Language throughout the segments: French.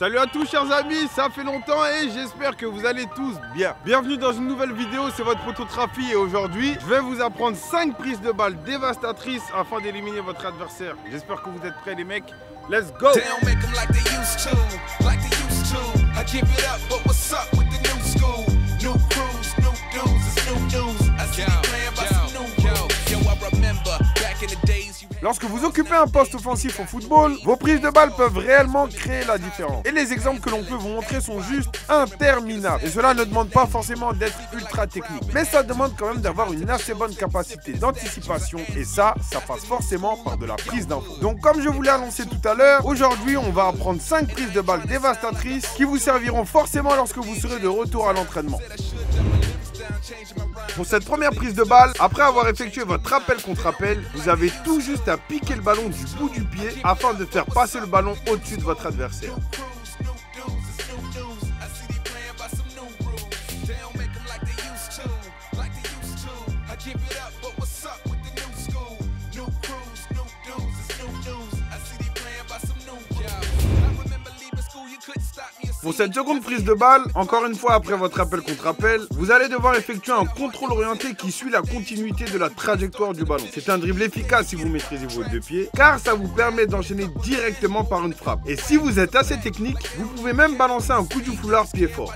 Salut à tous chers amis, ça fait longtemps et j'espère que vous allez tous bien. Bienvenue dans une nouvelle vidéo, c'est votre poteau Trafi et aujourd'hui je vais vous apprendre 5 prises de balles dévastatrices afin d'éliminer votre adversaire. J'espère que vous êtes prêts les mecs, let's go! Lorsque vous occupez un poste offensif au football, vos prises de balles peuvent réellement créer la différence. Et les exemples que l'on peut vous montrer sont juste interminables. Et cela ne demande pas forcément d'être ultra technique. Mais ça demande quand même d'avoir une assez bonne capacité d'anticipation. Et ça passe forcément par de la prise d'info. Donc comme je vous l'ai annoncé tout à l'heure, aujourd'hui on va apprendre 5 prises de balles dévastatrices qui vous serviront forcément lorsque vous serez de retour à l'entraînement. Pour cette première prise de balle, après avoir effectué votre appel contre appel, vous avez tout juste à piquer le ballon du bout du pied afin de faire passer le ballon au-dessus de votre adversaire. Pour cette seconde prise de balle, encore une fois après votre appel contre appel, vous allez devoir effectuer un contrôle orienté qui suit la continuité de la trajectoire du ballon. C'est un dribble efficace si vous maîtrisez vos deux pieds, car ça vous permet d'enchaîner directement par une frappe. Et si vous êtes assez technique, vous pouvez même balancer un coup du foulard pied fort.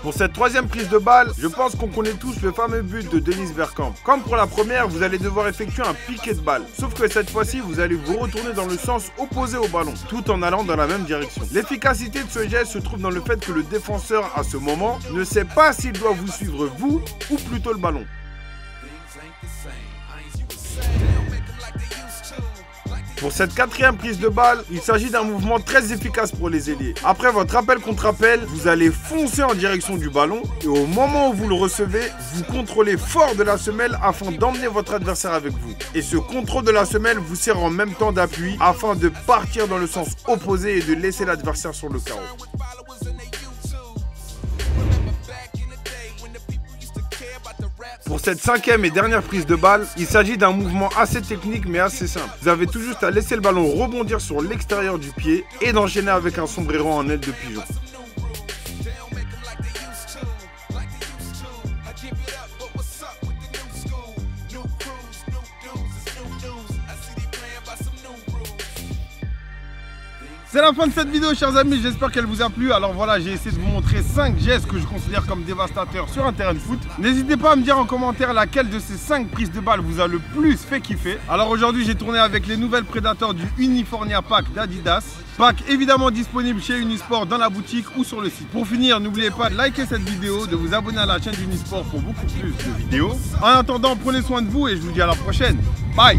Pour cette troisième prise de balle, je pense qu'on connaît tous le fameux but de Dennis Bergkamp. Comme pour la première, vous allez devoir effectuer un piqué de balle. Sauf que cette fois-ci, vous allez vous retourner dans le sens opposé au ballon, tout en allant dans la même direction. L'efficacité de ce geste se trouve dans le fait que le défenseur, à ce moment, ne sait pas s'il doit vous suivre vous ou plutôt le ballon. Pour cette quatrième prise de balle, il s'agit d'un mouvement très efficace pour les ailiers. Après votre appel contre appel, vous allez foncer en direction du ballon et au moment où vous le recevez, vous contrôlez fort de la semelle afin d'emmener votre adversaire avec vous. Et ce contrôle de la semelle vous sert en même temps d'appui afin de partir dans le sens opposé et de laisser l'adversaire sur le carreau. Pour cette cinquième et dernière prise de balle, il s'agit d'un mouvement assez technique mais assez simple. Vous avez tout juste à laisser le ballon rebondir sur l'extérieur du pied et d'enchaîner avec un sombrero en aile de pigeon. C'est la fin de cette vidéo chers amis, j'espère qu'elle vous a plu. Alors voilà, j'ai essayé de vous montrer 5 gestes que je considère comme dévastateurs sur un terrain de foot. N'hésitez pas à me dire en commentaire laquelle de ces 5 prises de balles vous a le plus fait kiffer. Alors aujourd'hui j'ai tourné avec les nouvelles Predator du Unifornia Pack d'Adidas. Pack évidemment disponible chez Unisport dans la boutique ou sur le site. Pour finir, n'oubliez pas de liker cette vidéo, de vous abonner à la chaîne d'Unisport pour beaucoup plus de vidéos. En attendant, prenez soin de vous et je vous dis à la prochaine. Bye.